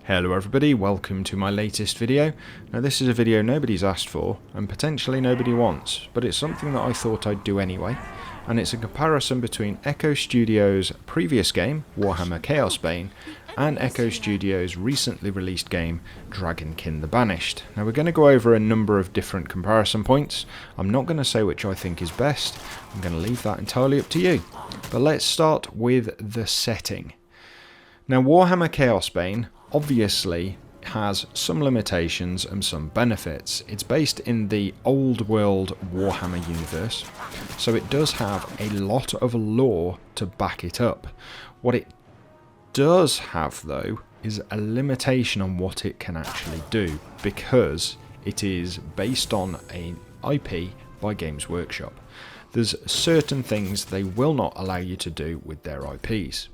Hello everybody, welcome to my latest video. Now this is a video nobody's asked for and potentially nobody wants, but it's something that I thought I'd do anyway, and it's a comparison between Eko Studios' previous game, Warhammer Chaosbane, and Eko Studios' recently released game, Dragonkin the Banished. Now we're going to go over a number of different comparison points. I'm not going to say which I think is best, I'm going to leave that entirely up to you. But let's start with the setting. Now Warhammer Chaosbane obviously has some limitations and some benefits. It's based in the old world Warhammer universe, so it does have a lot of lore to back it up. What it does have though is a limitation on what it can actually do, because it is based on an IP by Games Workshop. There's certain things they will not allow you to do with their IPs.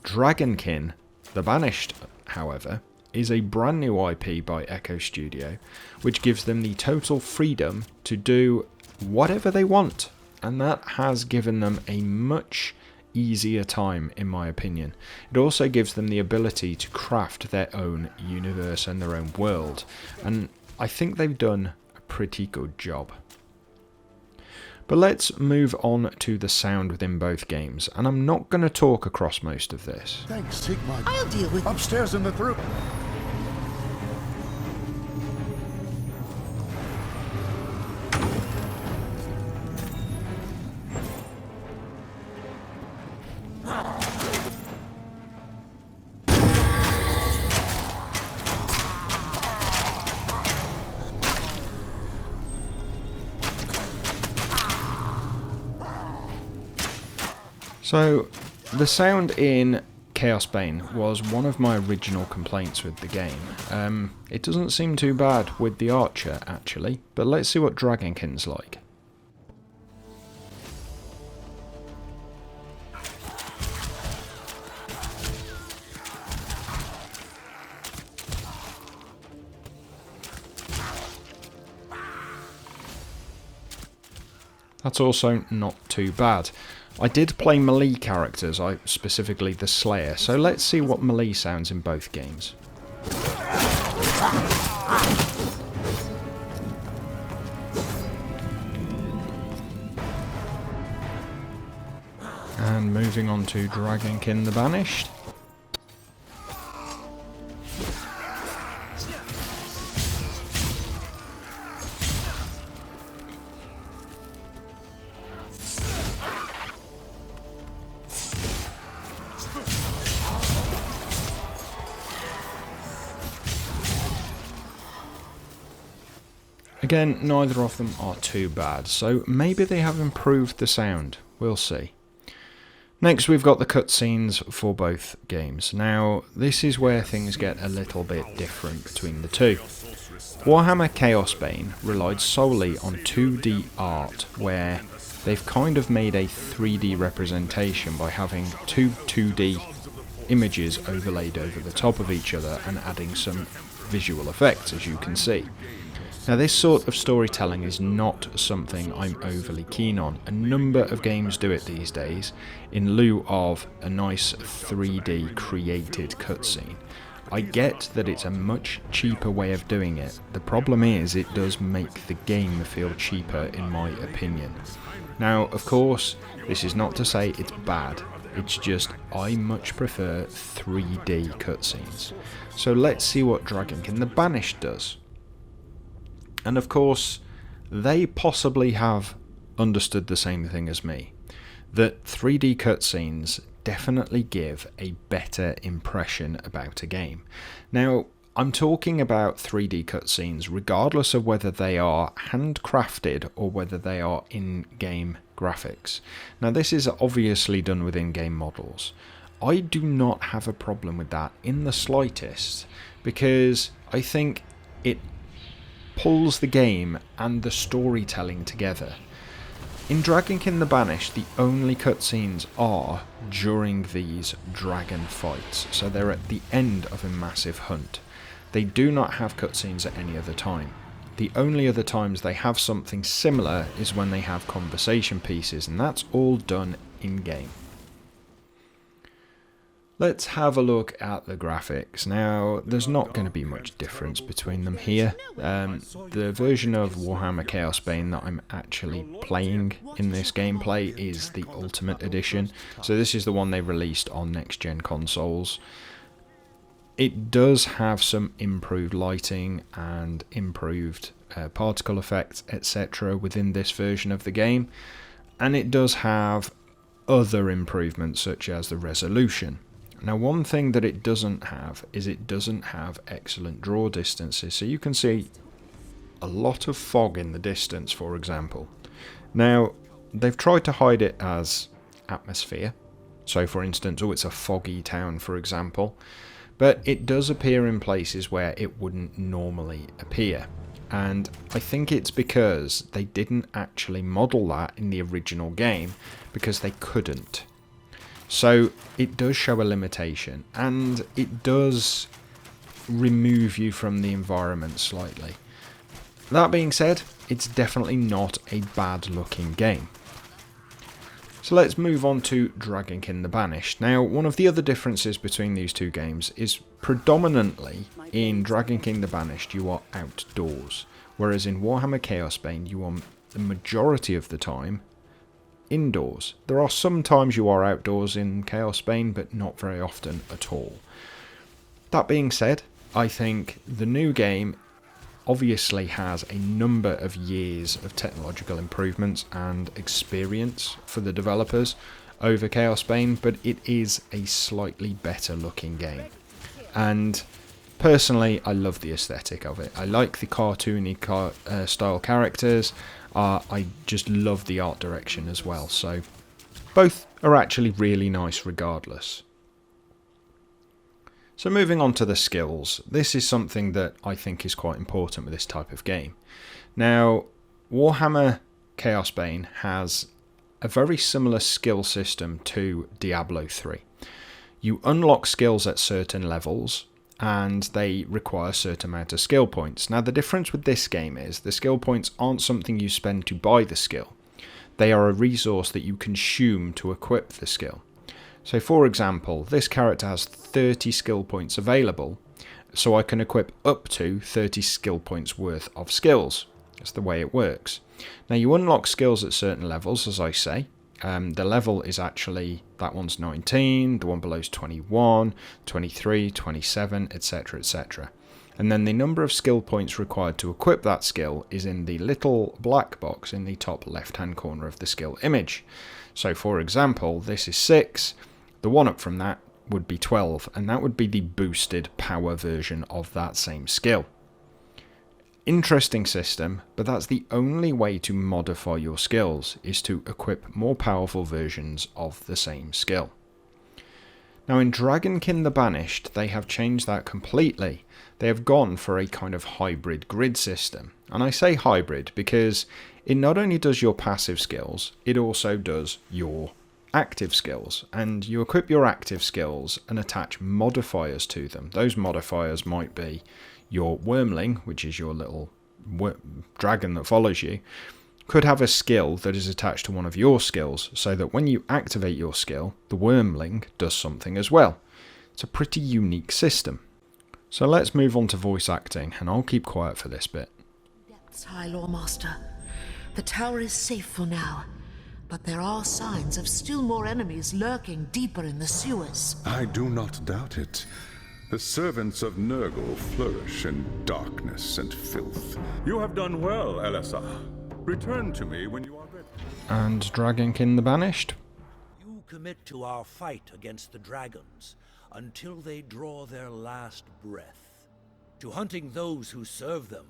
Dragonkin the Banished, however, is a brand new IP by Eko Studio, which gives them the total freedom to do whatever they want, and that has given them a much easier time, in my opinion. It also gives them the ability to craft their own universe and their own world, and I think they've done a pretty good job. But let's move on to the sound within both games, and I'm not going to talk across most of this. Thanks, Sigma. I'll deal with Upstairs in the through. So, the sound in Chaosbane was one of my original complaints with the game. It doesn't seem too bad with the Archer, actually, but let's see what Dragonkin's like. That's also not too bad. I did play melee characters, specifically the Slayer, so let's see what melee sounds in both games. And moving on to Dragonkin the Banished. Again, neither of them are too bad, so maybe they have improved the sound. We'll see. Next, we've got the cutscenes for both games. Now, this is where things get a little bit different between the two. Warhammer Chaosbane relied solely on 2D art, where they've kind of made a 3D representation by having two 2D images overlaid over the top of each other and adding some visual effects, as you can see. Now this sort of storytelling is not something I'm overly keen on. A number of games do it these days in lieu of a nice 3D created cutscene. I get that it's a much cheaper way of doing it. The problem is it does make the game feel cheaper in my opinion. Now of course this is not to say it's bad, it's just I much prefer 3D cutscenes. So let's see what Dragonkin the Banished does. And of course, they possibly have understood the same thing as me, that 3D cutscenes definitely give a better impression about a game. Now, I'm talking about 3D cutscenes regardless of whether they are handcrafted or whether they are in-game graphics. Now, this is obviously done with in-game models. I do not have a problem with that in the slightest, because I think it pulls the game and the storytelling together. In Dragonkin the Banished, the only cutscenes are during these dragon fights, so they're at the end of a massive hunt. They do not have cutscenes at any other time. The only other times they have something similar is when they have conversation pieces, and that's all done in-game. Let's have a look at the graphics. Now, there's not going to be much difference between them here. The version of Warhammer Chaosbane that I'm actually playing in this gameplay is the Ultimate Edition. So this is the one they released on next-gen consoles. It does have some improved lighting and improved particle effects, etc. within this version of the game. And it does have other improvements such as the resolution. Now, one thing that it doesn't have is it doesn't have excellent draw distances. So you can see a lot of fog in the distance, for example. Now, they've tried to hide it as atmosphere. So, for instance, oh, it's a foggy town, for example. But it does appear in places where it wouldn't normally appear. And I think it's because they didn't actually model that in the original game because they couldn't. So it does show a limitation, and it does remove you from the environment slightly. That being said, it's definitely not a bad looking game. So let's move on to Dragonkin the Banished. Now, one of the other differences between these two games is predominantly in Dragonkin the Banished you are outdoors, whereas in Warhammer Chaosbane you are the majority of the time indoors. There are some times you are outdoors in Chaosbane, but not very often at all. That being said, I think the new game obviously has a number of years of technological improvements and experience for the developers over Chaosbane, but it is a slightly better looking game. And personally, I love the aesthetic of it. I like the cartoony style characters. I just love the art direction as well, so both are actually really nice regardless. So moving on to the skills, this is something that I think is quite important with this type of game. Now, Warhammer Chaosbane has a very similar skill system to Diablo 3. You unlock skills at certain levels, and they require a certain amount of skill points. Now, the difference with this game is the skill points aren't something you spend to buy the skill. They are a resource that you consume to equip the skill. So, for example, this character has 30 skill points available, so I can equip up to 30 skill points worth of skills. That's the way it works. Now, you unlock skills at certain levels, as I say. The level is actually, that one's 19, the one below is 21, 23, 27, etc, etc. And then the number of skill points required to equip that skill is in the little black box in the top left hand corner of the skill image. So for example, this is 6, the one up from that would be 12, and that would be the boosted power version of that same skill. Interesting system, but that's the only way to modify your skills, is to equip more powerful versions of the same skill. Now in Dragonkin the Banished, they have changed that completely. They have gone for a kind of hybrid grid system. And I say hybrid because it not only does your passive skills, it also does your active skills. And you equip your active skills and attach modifiers to them. Those modifiers might be your wormling, which is your little dragon that follows you, could have a skill that is attached to one of your skills, so that when you activate your skill, the wormling does something as well. It's a pretty unique system. So let's move on to voice acting, and I'll keep quiet for this bit. Depths, High Lawmaster. The tower is safe for now, but there are signs of still more enemies lurking deeper in the sewers. I do not doubt it. The servants of Nurgle flourish in darkness and filth. You have done well, Elessa. Return to me when you are ready. And Dragonkin the Banished? You commit to our fight against the dragons until they draw their last breath. To hunting those who serve them.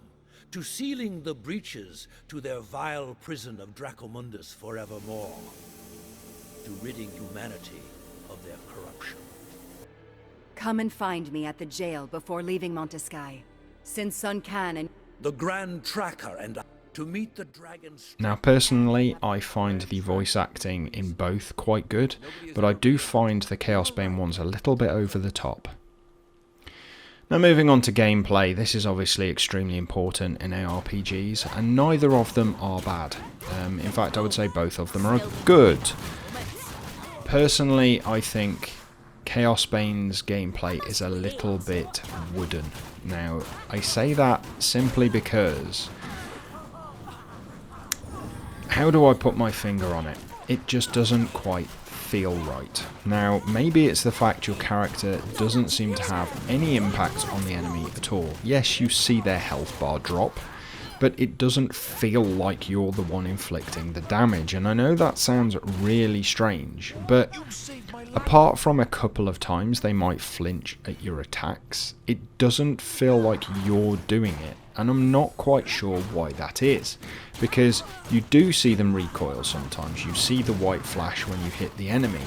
To sealing the breaches to their vile prison of Dracomundus forevermore. To ridding humanity of their corruption. Come and find me at the jail before leaving Montesky. Send Sun Can and the Grand Tracker and I to meet the dragons. Now personally, I find the voice acting in both quite good, but I do find the Chaosbane ones a little bit over the top. Now moving on to gameplay, this is obviously extremely important in ARPGs, and neither of them are bad. In fact, I would say both of them are good. Personally, I think Chaosbane's gameplay is a little bit wooden. Now, I say that simply because... how do I put my finger on it? It just doesn't quite feel right. Now, maybe it's the fact your character doesn't seem to have any impact on the enemy at all. Yes, you see their health bar drop, but it doesn't feel like you're the one inflicting the damage. And I know that sounds really strange, but apart from a couple of times they might flinch at your attacks, it doesn't feel like you're doing it. And I'm not quite sure why that is, because you do see them recoil sometimes, you see the white flash when you hit the enemy.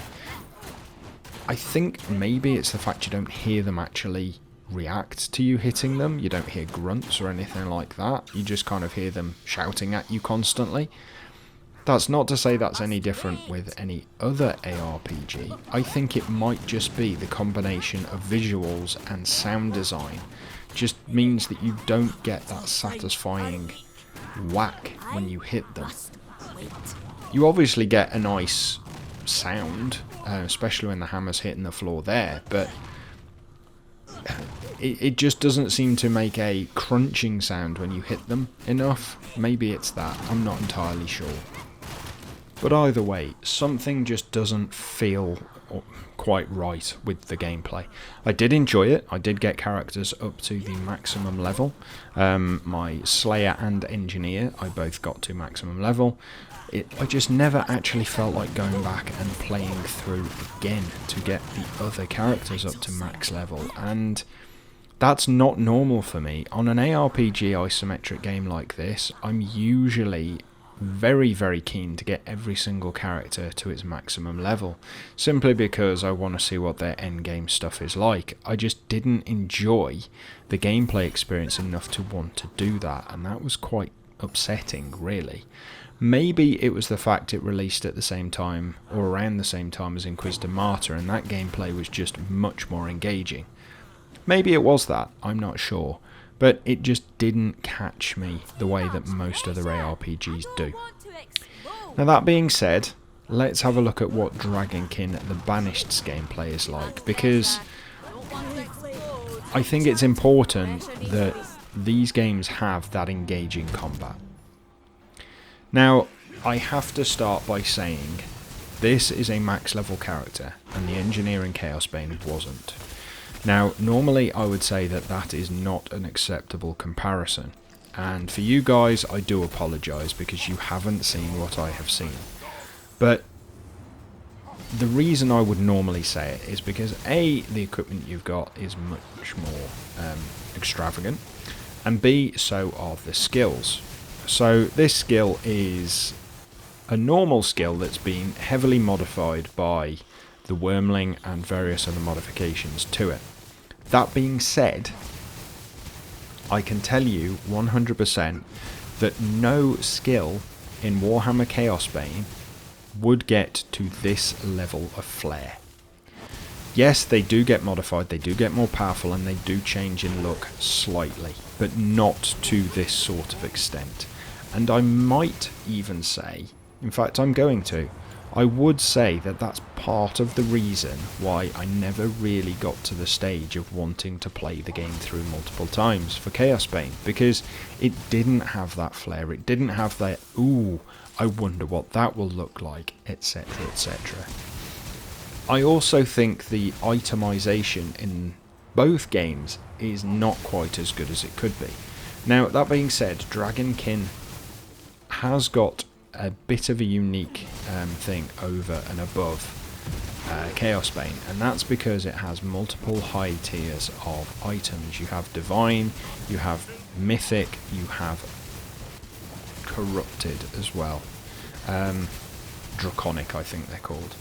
I think maybe it's the fact you don't hear them actually react to you hitting them, you don't hear grunts or anything like that, you just kind of hear them shouting at you constantly. That's not to say that's any different with any other ARPG. I think it might just be the combination of visuals and sound design just means that you don't get that satisfying whack when you hit them. You obviously get a nice sound, especially when the hammer's hitting the floor there, but it just doesn't seem to make a crunching sound when you hit them enough. Maybe it's that, I'm not entirely sure. But either way, something just doesn't feel quite right with the gameplay. I did enjoy it. I did get characters up to the maximum level. My Slayer and Engineer, I both got to maximum level. I just never actually felt like going back and playing through again to get the other characters up to max level. And that's not normal for me. On an ARPG isometric game like this, I'm usually very, very keen to get every single character to its maximum level, simply because I want to see what their endgame stuff is like. I just didn't enjoy the gameplay experience enough to want to do that, and that was quite upsetting, really. Maybe it was the fact it released at the same time, or around the same time as Inquisitor Martyr, and that gameplay was just much more engaging. Maybe it was that, I'm not sure. But it just didn't catch me the way that most other ARPGs do. Now that being said, let's have a look at what Dragonkin the Banished's gameplay is like, because I think it's important that these games have that engaging combat. Now, I have to start by saying this is a max level character, and the engineer in Chaosbane wasn't. Now, normally I would say that that is not an acceptable comparison, and for you guys I do apologise because you haven't seen what I have seen. But the reason I would normally say it is because A, the equipment you've got is much more extravagant, and B, so are the skills. So this skill is a normal skill that's been heavily modified by the Wormling and various other modifications to it. That being said, I can tell you 100% that no skill in Warhammer Chaosbane would get to this level of flair. Yes, they do get modified, they do get more powerful, and they do change in look slightly, but not to this sort of extent. And I might even say, in fact I'm going to, I would say that that's part of the reason why I never really got to the stage of wanting to play the game through multiple times for Chaosbane, because it didn't have that flair, it didn't have that, ooh, I wonder what that will look like, etc, etc. I also think the itemization in both games is not quite as good as it could be. Now, that being said, Dragonkin has got a bit of a unique thing over and above Chaosbane, and that's because it has multiple high tiers of items. You have Divine, you have Mythic, you have Corrupted as well. Draconic, I think they're called.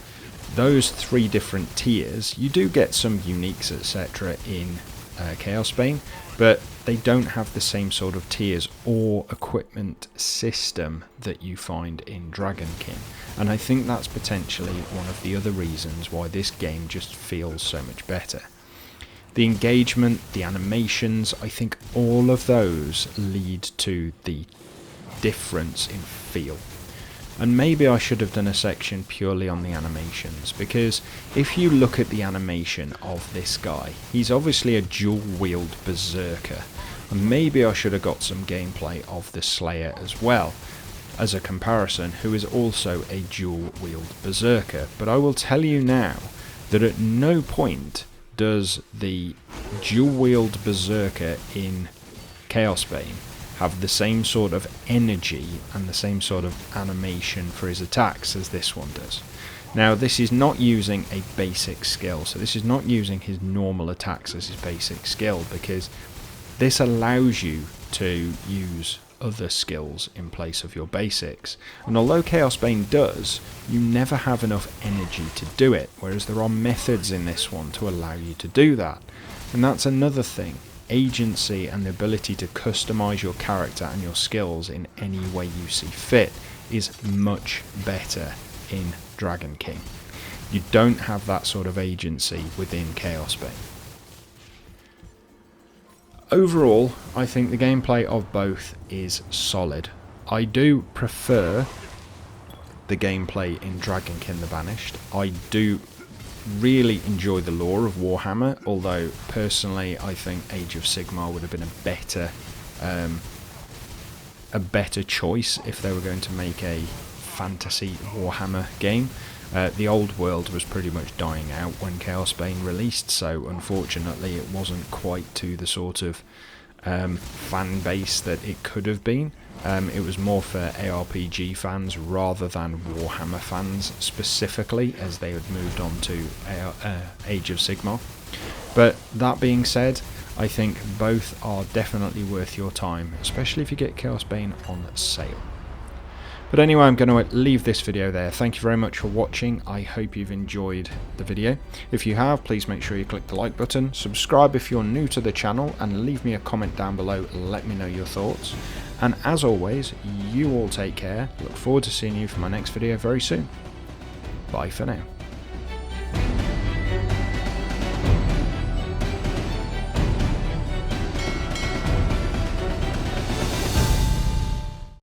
Those three different tiers, you do get some uniques, etc. in Chaosbane, but they don't have the same sort of tiers or equipment system that you find in Dragonkin, and I think that's potentially one of the other reasons why this game just feels so much better. The engagement, the animations, I think all of those lead to the difference in feel. And maybe I should have done a section purely on the animations, because if you look at the animation of this guy, he's obviously a dual-wield berserker, and maybe I should have got some gameplay of the Slayer as well, as a comparison, who is also a dual-wield berserker. But I will tell you now that at no point does the dual-wield berserker in Chaosbane have the same sort of energy and the same sort of animation for his attacks as this one does. Now, this is not using a basic skill, so this is not using his normal attacks as his basic skill, because this allows you to use other skills in place of your basics. And although Chaosbane does, you never have enough energy to do it, whereas there are methods in this one to allow you to do that. And that's another thing. Agency and the ability to customize your character and your skills in any way you see fit is much better in Dragonkin. You don't have that sort of agency within Chaosbane. Overall, I think the gameplay of both is solid. I do prefer the gameplay in Dragonkin the Banished. I do really enjoy the lore of Warhammer, although personally I think Age of Sigmar would have been a better choice if they were going to make a fantasy Warhammer game. The old world was pretty much dying out when Chaosbane released, so unfortunately it wasn't quite to the sort of fan base that it could have been. It was more for ARPG fans rather than Warhammer fans specifically, as they had moved on to Age of Sigmar. But that being said, I think both are definitely worth your time, especially if you get Chaosbane on sale. But anyway, I'm going to leave this video there. Thank you very much for watching. I hope you've enjoyed the video. If you have, please make sure you click the like button, subscribe if you're new to the channel, and leave me a comment down below. Let me know your thoughts. And as always, you all take care. Look forward to seeing you for my next video very soon. Bye for now.